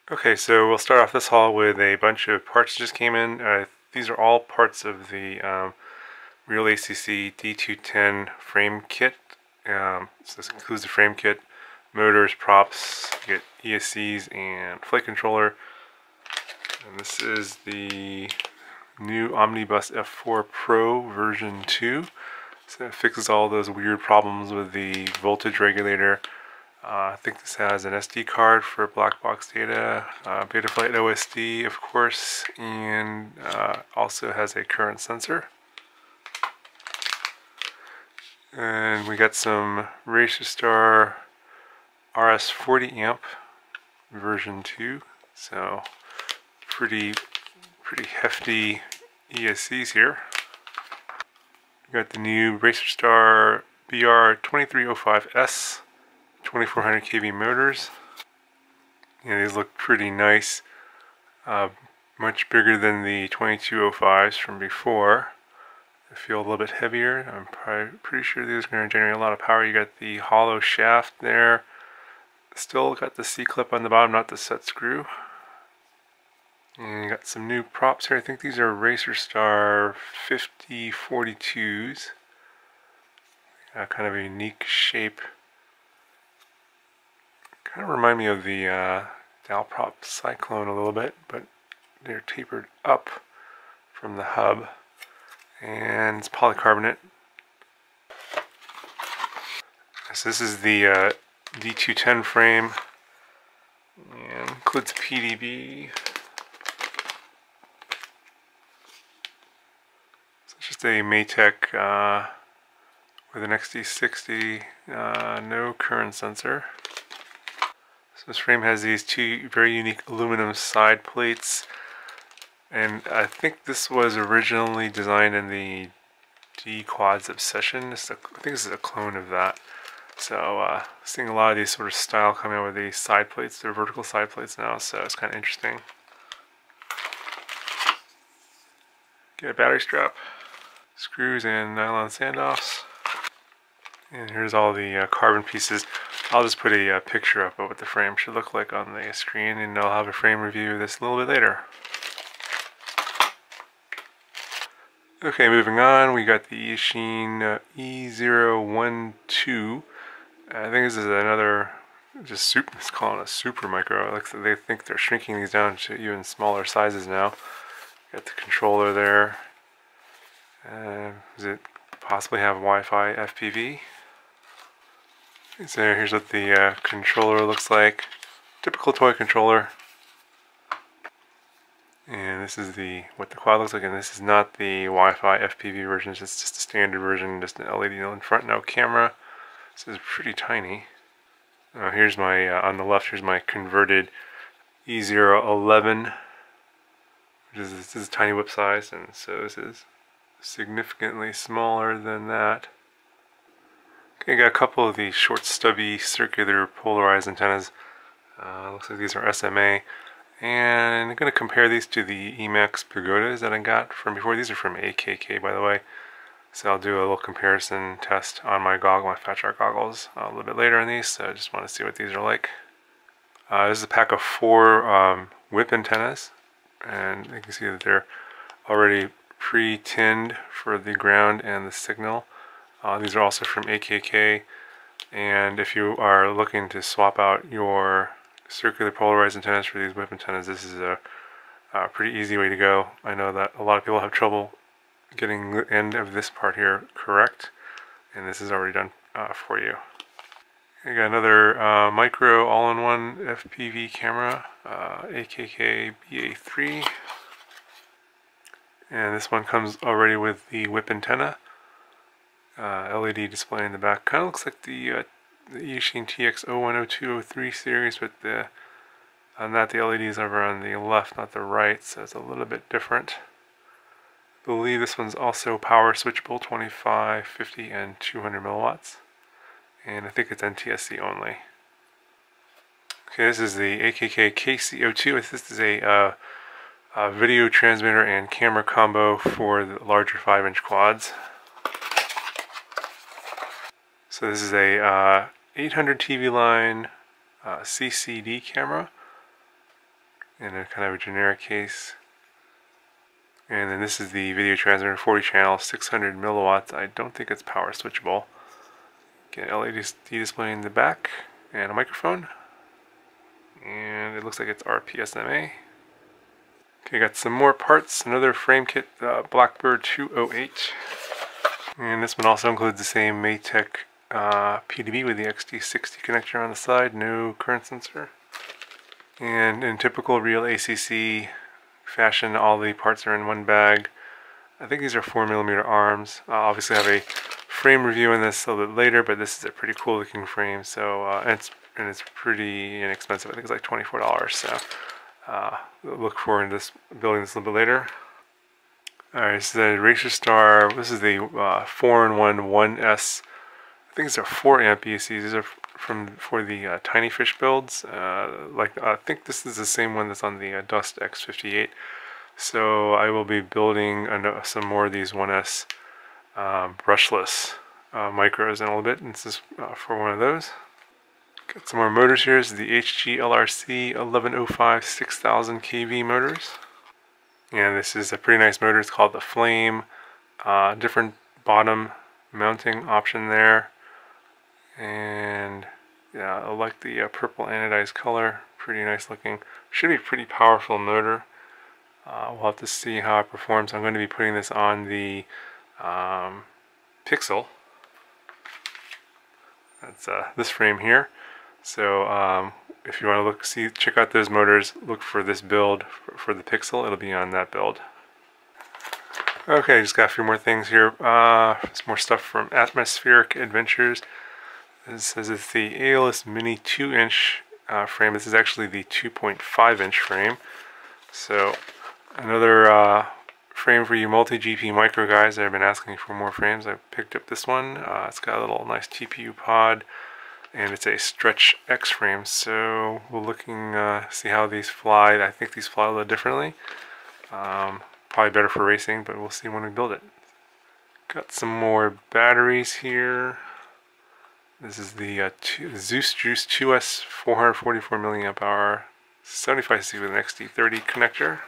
Okay, so we'll start off this haul with a bunch of parts that just came in. These are all parts of the Real ACC D210 frame kit. So this includes the frame kit, motors, props, you get ESCs and flight controller. And this is the new Omnibus F4 Pro version 2. So it fixes all those weird problems with the voltage regulator. I think this has an SD card for black box data, Betaflight OSD of course, and also has a current sensor. And we got some Racerstar RS40 amp version 2, so pretty hefty ESCs here. We got the new Racerstar BR2305S 2400 kV motors. Yeah, these look pretty nice. Much bigger than the 2205s from before. They feel a little bit heavier. I'm pretty sure these are going to generate a lot of power. You got the hollow shaft there. Still got the C-clip on the bottom, not the set screw. And you got some new props here. I think these are Racerstar 5042s. Kind of a unique shape. Kind of remind me of the Dalprop Cyclone a little bit, but they're tapered up from the hub. And it's polycarbonate. So this is the D210 frame. And includes PDB. So it's just a Maytech with an XD60, no current sensor. So this frame has these two very unique aluminum side plates, and I think this was originally designed in the D-Quads Obsession. I think this is a clone of that. So seeing a lot of these sort of style coming out with these side plates. They're vertical side plates now, so it's kind of interesting. Get a battery strap, screws and nylon standoffs. And here's all the carbon pieces. I'll just put a picture up of what the frame should look like on the screen, and I'll have a frame review of this a little bit later. Okay, moving on, we got the Eachine E012. I think this is another, let's call it a super micro. They think they're shrinking these down to even smaller sizes now. Got the controller there. Does it possibly have Wi-Fi FPV? So here's what the controller looks like. Typical toy controller. And this is what the quad looks like, and this is not the Wi-Fi FPV version, it's just a standard version, just an LED in front, no camera. This is pretty tiny. Here's my, on the left, here's my converted E011, this is a tiny whip size, and so this is significantly smaller than that. Okay, got a couple of these short, stubby, circular, polarized antennas. Looks like these are SMA. And I'm going to compare these to the Emax Pagodas that I got from before. These are from AKK, by the way. So I'll do a little comparison test on my Fat Shark goggles a little bit later on these. So I just want to see what these are like. This is a pack of 4 whip antennas. And you can see that they're already pre-tinned for the ground and the signal. These are also from AKK, and if you are looking to swap out your circular polarized antennas for these whip antennas, this is a pretty easy way to go. I know that a lot of people have trouble getting the end of this part here correct, and this is already done for you. I got another micro all-in-one FPV camera, AKK BA3, and this one comes already with the whip antenna. LED display in the back. Kind of looks like the Eachine TX010203 series, but on that the LEDs over on the left, not the right, so it's a little bit different. I believe this one's also power switchable, 25, 50, and 200 milliwatts. And I think it's NTSC only. Okay, this is the AKK KC02. This is a video transmitter and camera combo for the larger 5-inch quads. So this is a 800 TV line CCD camera. in a kind of a generic case. And then this is the video transmitter, 40 channel, 600 milliwatts. I don't think it's power switchable. Get LED display in the back and a microphone. And it looks like it's RPSMA. Okay, got some more parts. Another frame kit, Blackbird 208. And this one also includes the same Maytech PDB with the XT60 connector on the side, no current sensor. And in typical real ACC fashion, all the parts are in one bag. I think these are 4mm arms. I'll obviously have a frame review on this a little bit later, but this is a pretty cool looking frame. So and it's pretty inexpensive. I think it's like $24. So look forward to building this a little bit later. Alright, this is a Racer Star. This is the 4-in-1 1S. I think these are 4 amp ECs. These are for the tiny fish builds. I think this is the same one that's on the Dust X58. So I will be building some more of these 1S brushless micros in a little bit. And this is for one of those. Got some more motors here. This is the HG LRC 1105 6000 kV motors. And this is a pretty nice motor. It's called the Flame. Different bottom mounting option there. And yeah, I like the purple anodized color. Pretty nice looking. Should be a pretty powerful motor. We'll have to see how it performs. I'm going to be putting this on the Pixel. That's this frame here. So if you want to check out those motors, look for this build for the Pixel. It'll be on that build. Okay, just got a few more things here. Some more stuff from Atmospheric Adventures. This says it's the ALS Mini 2-inch frame. This is actually the 2.5-inch frame. So another frame for you multi-GP micro guys that have been asking for more frames. I picked up this one. It's got a little nice TPU pod. And it's a stretch X frame, so we're looking see how these fly. I think these fly a little differently. Probably better for racing, but we'll see when we build it. Got some more batteries here. This is the Zeus Juice 2S 444 milliamp hour 75C with an XT30 connector.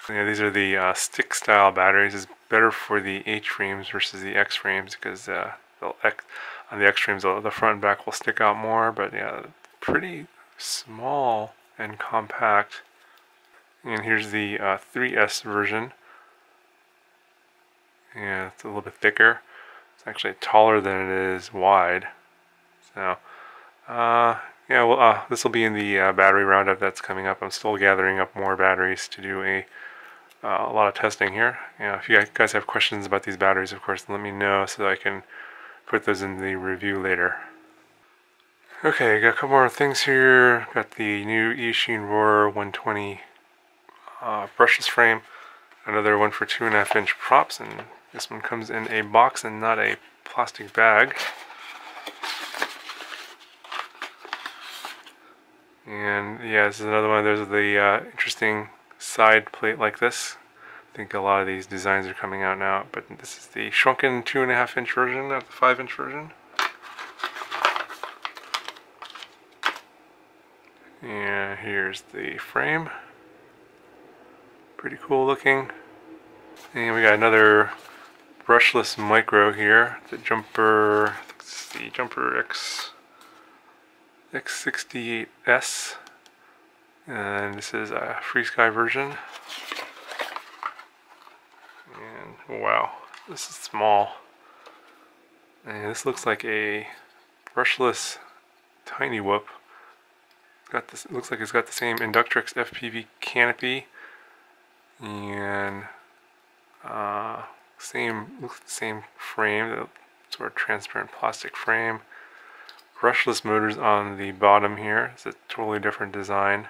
Yeah, these are the stick style batteries. It's better for the H frames versus the X frames because on the X frames, the front and back will stick out more, but yeah, pretty small and compact. And here's the 3S version. Yeah, it's a little bit thicker. It's actually taller than it is wide. So, yeah, well, this will be in the battery roundup that's coming up. I'm still gathering up more batteries to do a lot of testing here. Yeah, if you guys have questions about these batteries, of course, let me know so that I can put those in the review later. Okay, got a couple more things here. Got the new Eachine Roar 120 brushless frame. Another one for 2.5-inch props, and this one comes in a box and not a plastic bag. And yeah, this is another one. There's the interesting side plate like this. I think a lot of these designs are coming out now, but this is the shrunken 2.5-inch version, not the 5-inch version. And here's the frame. Pretty cool looking. And we got another brushless micro here. The Jumper, I think this is the Jumper X68S. And this is a Free Sky version. And wow, this is small. And this looks like a brushless tiny whoop. Got this. It looks like it's got the same Inductrix FPV canopy, and same frame, the sort of transparent plastic frame. Brushless motors on the bottom here. It's a totally different design.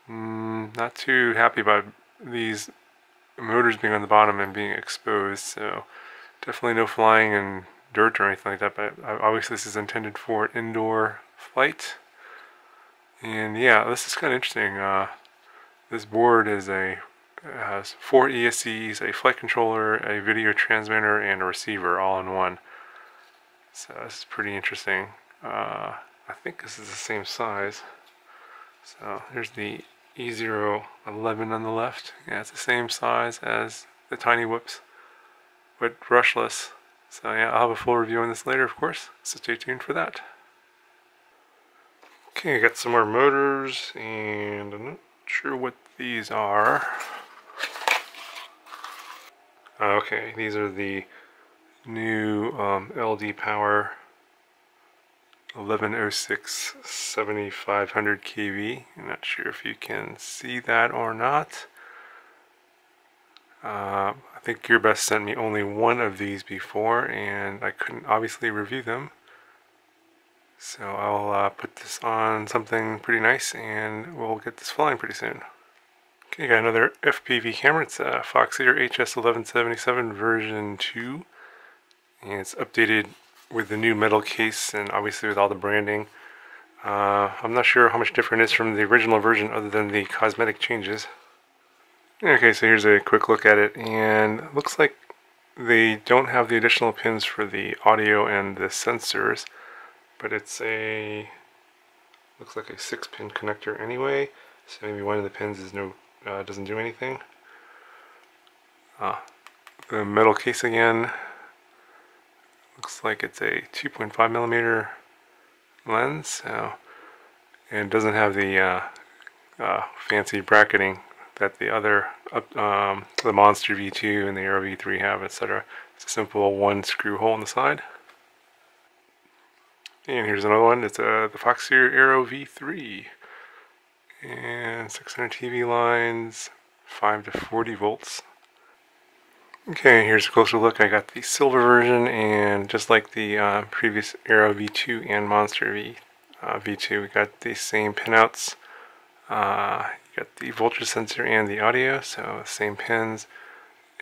Not too happy about these motors being on the bottom and being exposed, so definitely no flying in dirt or anything like that, but obviously this is intended for indoor flight. And yeah, this is kind of interesting. This board has 4 ESCs, a flight controller, a video transmitter, and a receiver all in one. So this is pretty interesting. I think this is the same size. So here's the E012 on the left. Yeah, it's the same size as the Tiny Whips, but brushless. So yeah, I'll have a full review on this later, of course, so stay tuned for that. Okay, I got some more motors, and I'm not sure what these are. Okay, these are the new LD Power 1106 7500 kV. I'm not sure if you can see that or not. I think GearBest sent me only one of these before, and I couldn't obviously review them. So I'll put this on something pretty nice, and we'll get this flying pretty soon. Okay, got another FPV camera. It's a Foxeer HS1177 version 2, and it's updated with the new metal case and obviously with all the branding. I'm not sure how much different it is from the original version other than the cosmetic changes. Okay, so here's a quick look at it, and it looks like they don't have the additional pins for the audio and the sensors, but it's looks like a 6-pin connector anyway, so maybe one of the pins is doesn't do anything. The metal case again, looks like it's a 2.5mm lens, so, and it doesn't have the fancy bracketing that the other, the Monster V2 and the Arrow V3 have, etc. It's a simple one screw hole on the side. And here's another one. It's the Foxeer Arrow V3, and 600 TV lines, 5 to 40 volts. Okay, here's a closer look. I got the silver version, and just like the previous Arrow V2 and Monster V2, we got the same pinouts. You got the voltage sensor and the audio, so same pins,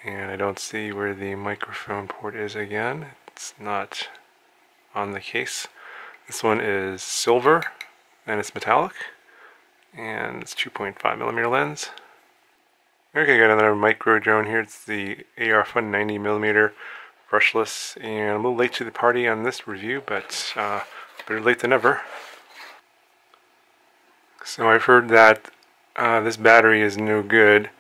and I don't see where the microphone port is again. It's not on the case. This one is silver, and it's metallic, and it's 2.5mm lens. Okay, got another micro drone here. It's the AR Fun 90mm brushless, and I'm a little late to the party on this review, but better late than never. So I've heard that this battery is no good.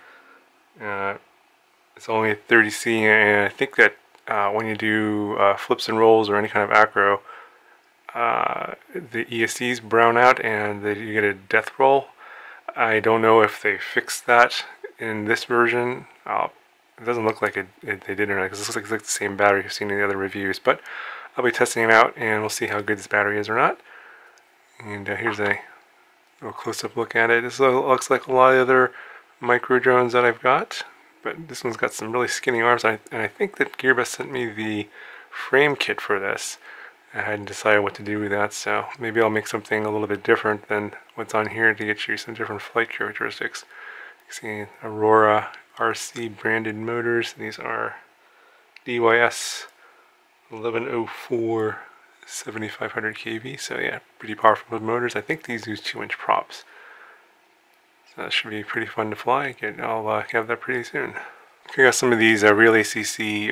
It's only 30C, and I think that when you do flips and rolls or any kind of acro, the ESCs brown out and you get a death roll. I don't know if they fixed that in this version. It doesn't look like they did or not, because it looks like it's like the same battery you've seen in the other reviews, but I'll be testing it out and we'll see how good this battery is or not. And here's a little close-up look at it. This looks like a lot of the other micro drones that I've got, but this one's got some really skinny arms, and I think that GearBest sent me the frame kit for this. I hadn't decided what to do with that, so maybe I'll make something a little bit different than what's on here to get you some different flight characteristics. You see Aurora RC branded motors. These are DYS 1104 7500 kV, so yeah, pretty powerful motors. I think these use 2-inch props, so that should be pretty fun to fly. I'll have that pretty soon. Okay, got some of these real ACC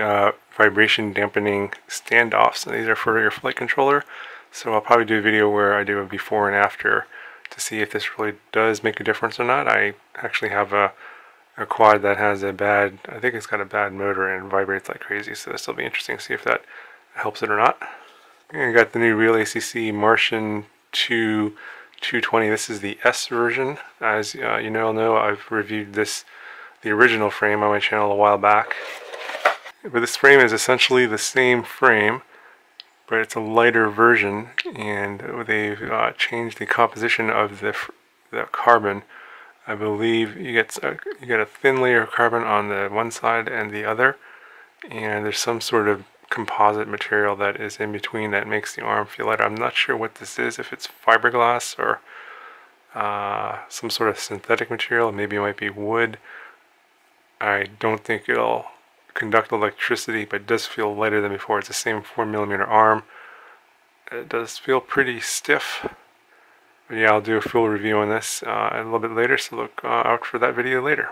vibration dampening standoffs. These are for your flight controller, so I'll probably do a video where I do a before and after to see if this really does make a difference or not. I actually have a quad that has I think it's got a bad motor and vibrates like crazy, so this will be interesting to see if that helps it or not. I got the new Real ACC Martian 220. This is the S version. As you all know, I've reviewed the original frame on my channel a while back. But this frame is essentially the same frame, but it's a lighter version, and they've changed the composition of the carbon. I believe you get a thin layer of carbon on the one side and the other, and there's some sort of composite material that is in between that makes the arm feel lighter. I'm not sure what this is, if it's fiberglass or some sort of synthetic material. Maybe it might be wood. I don't think it'll conduct electricity, but it does feel lighter than before. It's the same 4mm arm. It does feel pretty stiff. But yeah, I'll do a full review on this a little bit later, so look out for that video later.